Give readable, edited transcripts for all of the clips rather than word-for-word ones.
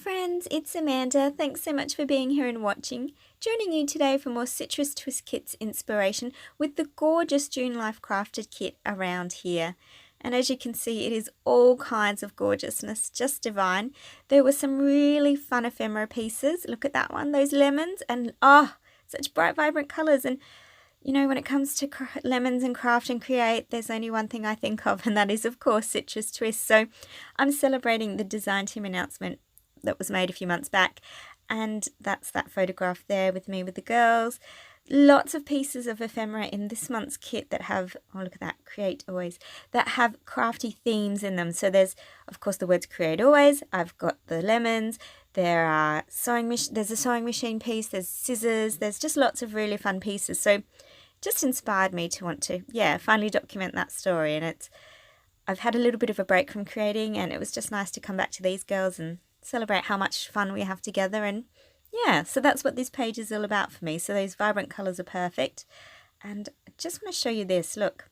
friends, it's Amanda. Thanks so much for being here and watching. Joining you today for more Citrus Twist Kits inspiration with the gorgeous June Life Crafted kit around here. And as you can see, it is all kinds of gorgeousness, just divine. There were some really fun ephemera pieces. Look at that one, those lemons, and such bright, vibrant colours. And you know, when it comes to lemons and craft and create, there's only one thing I think of, and that is, of course, Citrus Twist. So I'm celebrating the design team announcement that was made a few months back, and that's that photograph there with me with the girls. Lots of pieces of ephemera in this month's kit that have, oh look at that, create always, that have crafty themes in them. So there's, of course, the words create always. I've got the lemons. There are there's a sewing machine piece, there's scissors, there's just lots of really fun pieces. So just inspired me to want to, finally document that story. And I've had a little bit of a break from creating, and it was just nice to come back to these girls and celebrate how much fun we have together. And so that's what this page is all about for me. So those vibrant colours are perfect. And I just want to show you this. Look,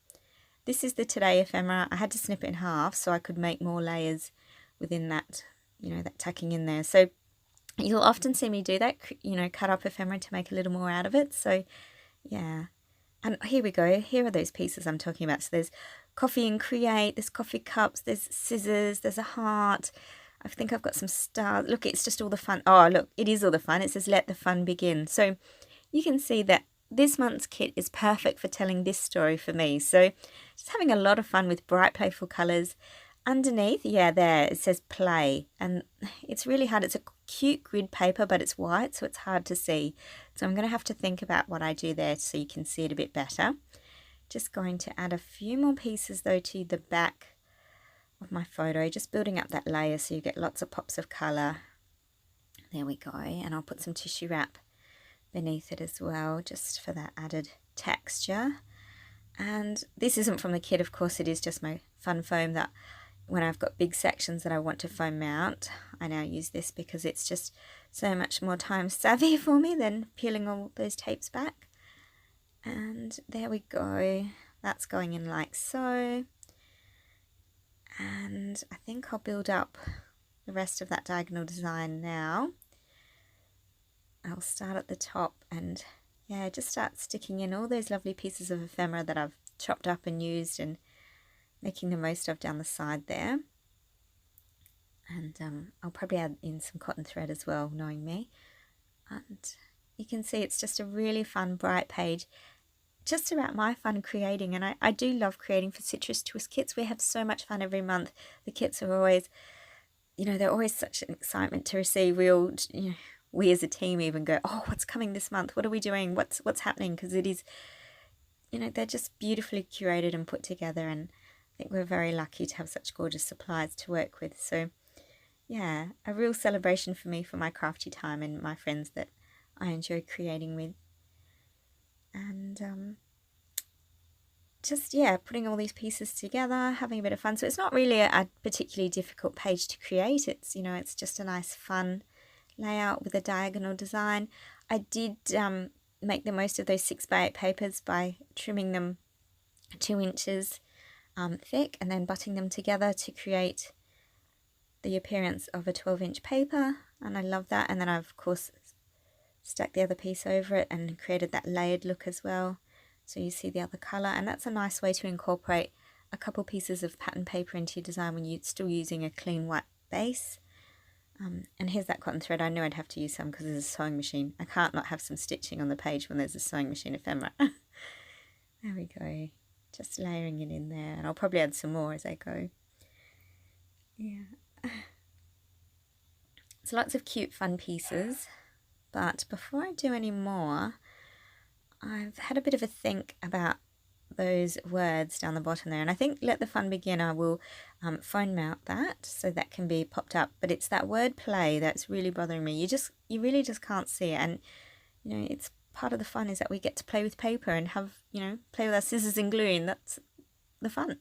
this is the Today ephemera. I had to snip it in half so I could make more layers within that, that tucking in there. So you'll often see me do that, cut up ephemera to make a little more out of it. So yeah. And here we go. Here are those pieces I'm talking about. So there's coffee and create, there's coffee cups, there's scissors, there's a heart. I think I've got some stars. Look, it's just all the fun. Oh, look, it is all the fun. It says, let the fun begin. So you can see that this month's kit is perfect for telling this story for me. So just having a lot of fun with bright, playful colours. Underneath, there, it says play. And it's really hard. It's a cute grid paper, but it's white, so it's hard to see. So I'm going to have to think about what I do there so you can see it a bit better. Just going to add a few more pieces, though, to the back of my photo, just building up that layer so you get lots of pops of colour. There we go. And I'll put some tissue wrap beneath it as well, just for that added texture. And this isn't from the kit, of course. It is just my fun foam that when I've got big sections that I want to foam mount, I now use this because it's just so much more time savvy for me than peeling all those tapes back. And there we go. That's going in like so. And I think I'll build up the rest of that diagonal design now. I'll start at the top and just start sticking in all those lovely pieces of ephemera that I've chopped up and used and making the most of down the side there. And I'll probably add in some cotton thread as well, knowing me. And you can see it's just a really fun, bright page, just about my fun creating. And I do love creating for Citrus Twist kits. We have so much fun every month. The kits are always, they're always such an excitement to receive. We all, we as a team even go, oh, what's coming this month? What are we doing? What's happening? Because it is, they're just beautifully curated and put together. And I think we're very lucky to have such gorgeous supplies to work with. So a real celebration for me for my crafty time and my friends that I enjoy creating with. And just putting all these pieces together, having a bit of fun. So it's not really a particularly difficult page to create. It's it's just a nice fun layout with a diagonal design. I did make the most of those 6x8 papers by trimming them 2 inches thick and then butting them together to create the appearance of a 12-inch paper. And I love that. And then I've of course stuck the other piece over it and created that layered look as well, so you see the other colour. And that's a nice way to incorporate a couple pieces of pattern paper into your design when you're still using a clean white base. And here's that cotton thread. I knew I'd have to use some because there's a sewing machine. I can't not have some stitching on the page when there's a sewing machine ephemera. There we go, just layering it in there, and I'll probably add some more as I go. So lots of cute fun pieces. But before I do any more, I've had a bit of a think about those words down the bottom there. And I think let the fun begin, I will foam mount that so that can be popped up. But it's that word play that's really bothering me. You really just can't see it. And, it's part of the fun is that we get to play with paper and have, play with our scissors and glue. And that's the fun.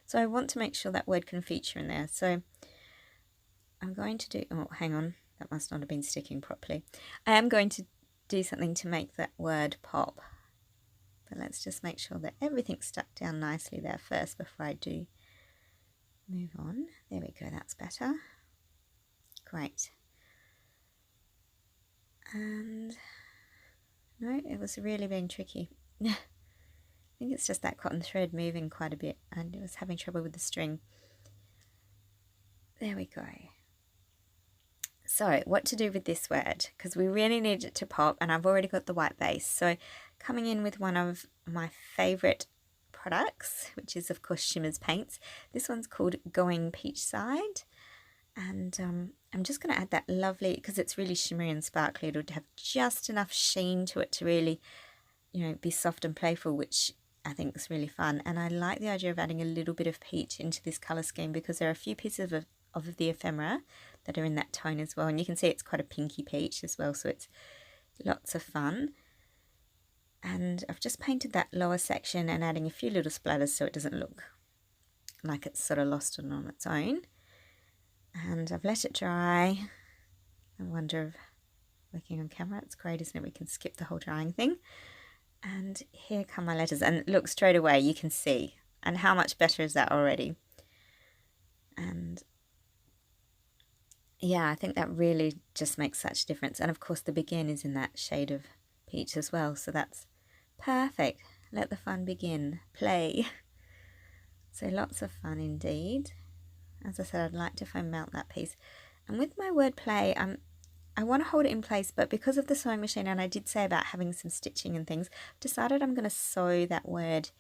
So I want to make sure that word can feature in there. So I'm going to do, oh, hang on. That must not have been sticking properly. I am going to do something to make that word pop. But let's just make sure that everything's stuck down nicely there first before I do move on. There we go, that's better. Great. And no, it was really being tricky. I think it's just that cotton thread moving quite a bit, and it was having trouble with the string. There we go. So what to do with this word, because we really need it to pop, and I've already got the white base. So coming in with one of my favourite products, which is of course Shimmer's paints. This one's called Going Peachside, and I'm just going to add that lovely, because it's really shimmery and sparkly, it'll have just enough sheen to it to really, you know, be soft and playful, which I think is really fun. And I like the idea of adding a little bit of peach into this colour scheme, because there are a few pieces of the ephemera that are in that tone as well, and you can see it's quite a pinky peach as well, so it's lots of fun. And I've just painted that lower section and adding a few little splatters so it doesn't look like it's sort of lost on its own. And I've let it dry. I wonder if working on camera, it's great, isn't it? We can skip the whole drying thing. And here come my letters, and look, straight away you can see, and how much better is that already? And yeah, I think that really just makes such a difference. And of course the begin is in that shade of peach as well, so that's perfect. Let the fun begin. Play. So lots of fun indeed. As I said, I'd like to foam mount that piece. And with my word play, I want to hold it in place, but because of the sewing machine, and I did say about having some stitching and things, I've decided I'm going to sew that word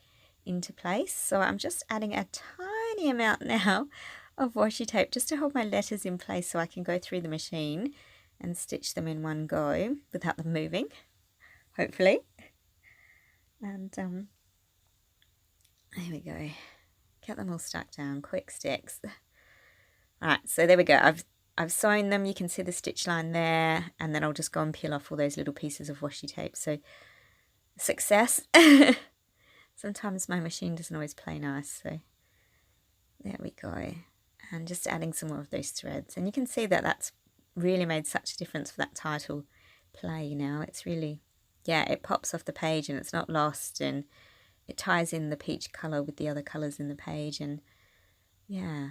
into place. So I'm just adding a tiny amount now of washi tape just to hold my letters in place so I can go through the machine and stitch them in one go without them moving, hopefully. And there we go. Get them all stuck down, quick sticks. Alright, so there we go. I've sewn them, you can see the stitch line there, and then I'll just go and peel off all those little pieces of washi tape. So, success. Sometimes my machine doesn't always play nice, so there we go. And just adding some more of those threads. And you can see that that's really made such a difference for that title, Play now. It's really, yeah, it pops off the page and it's not lost, and it ties in the peach colour with the other colours in the page, and yeah,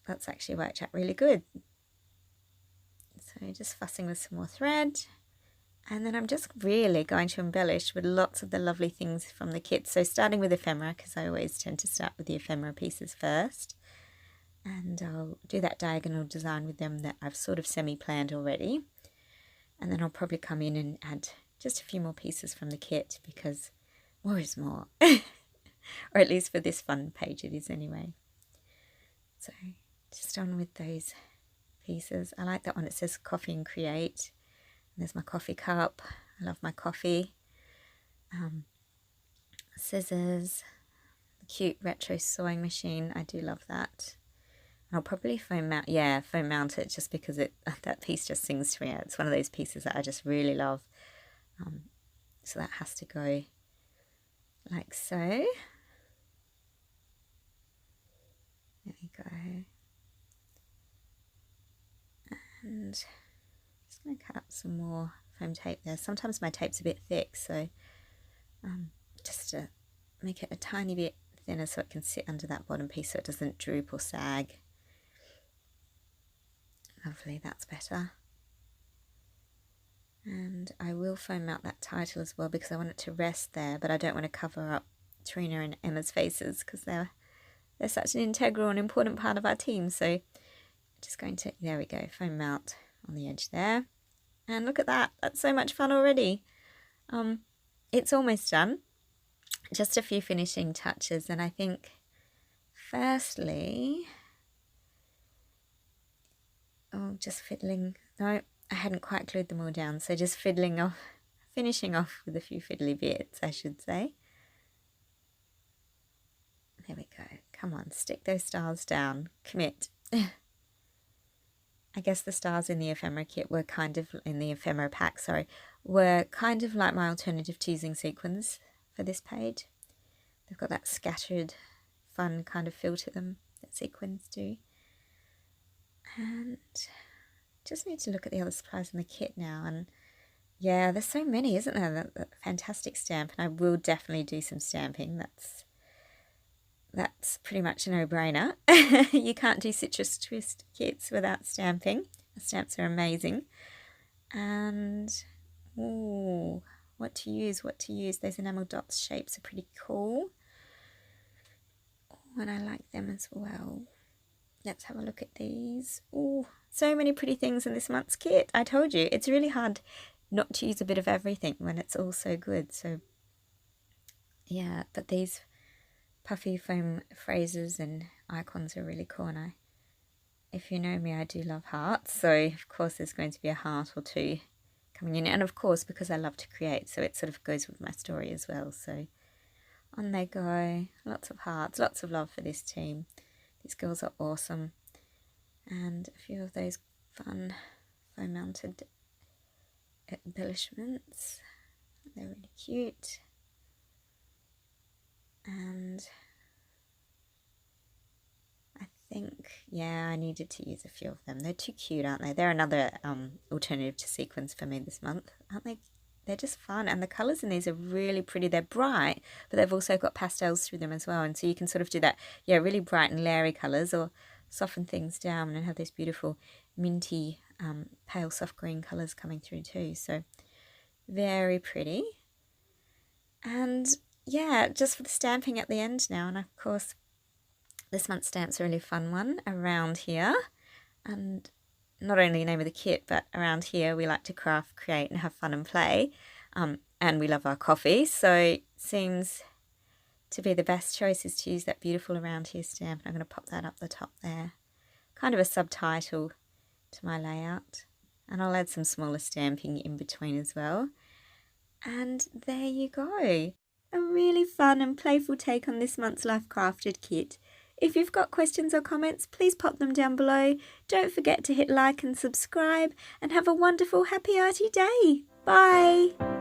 that's actually worked out really good. So just fussing with some more thread, and then I'm just really going to embellish with lots of the lovely things from the kit. So starting with ephemera, because I always tend to start with the ephemera pieces first, and I'll do that diagonal design with them that I've sort of semi-planned already, and then I'll probably come in and add just a few more pieces from the kit, because more is more. Or at least for this fun page it is anyway. So just on with those pieces. I like that one, it says Coffee and Create. And there's my coffee cup. I love my coffee. Scissors. The cute retro sewing machine. I do love that. I'll probably foam mount it, just because that piece just sings to me. It's one of those pieces that I just really love. So that has to go like so. There we go. And just going to cut up some more foam tape there. Sometimes my tape's a bit thick, so just to make it a tiny bit thinner so it can sit under that bottom piece so it doesn't droop or sag. Lovely, that's better. And I will foam mount that title as well, because I want it to rest there, but I don't want to cover up Trina and Emma's faces, because they're such an integral and important part of our team. So just going to, there we go, foam mount on the edge there. And look at that, that's so much fun already. It's almost done. Just a few finishing touches, and I think firstly, just fiddling, no, I hadn't quite glued them all down, so just finishing off with a few fiddly bits, I should say. There we go, come on, stick those stars down, commit. I guess the stars in the ephemera kit were kind of, in the ephemera pack, sorry, were kind of like my alternative to using sequins for this page. They've got that scattered, fun kind of feel to them that sequins do. And just need to look at the other supplies in the kit now, and yeah, there's so many, isn't there? That fantastic stamp, and I will definitely do some stamping. That's pretty much a no-brainer. You can't do Citrus Twist kits without stamping. The stamps are amazing. And ooh, what to use. Those enamel dots shapes are pretty cool. And I like them as well. Let's have a look at these. Ooh, so many pretty things in this month's kit. I told you, it's really hard not to use a bit of everything when it's all so good. So yeah, but these puffy foam phrases and icons are really cool. And if you know me, I do love hearts. So of course there's going to be a heart or two coming in. And of course, because I love to create, so it sort of goes with my story as well. So on they go. Lots of hearts, lots of love for this team. These girls are awesome. And a few of those fun foam mounted embellishments. They're really cute. And I think, yeah, I needed to use a few of them. They're too cute, aren't they? They're another alternative to sequins for me this month, aren't they? They're just fun, and the colours in these are really pretty. They're bright, but they've also got pastels through them as well, and so you can sort of do that, yeah, really bright and leery colours, or soften things down and have those beautiful minty, pale soft green colours coming through too. So very pretty. And yeah, just for the stamping at the end now, and of course this month's stamp's a really fun one around here. And not only the name of the kit, but around here we like to craft, create and have fun and play. And we love our coffee, so it seems to be the best choice is to use that beautiful around here stamp. I'm going to pop that up the top there. Kind of a subtitle to my layout. And I'll add some smaller stamping in between as well. And there you go. A really fun and playful take on this month's Life Crafted kit. If you've got questions or comments, please pop them down below. Don't forget to hit like and subscribe, and have a wonderful happy arty day. Bye!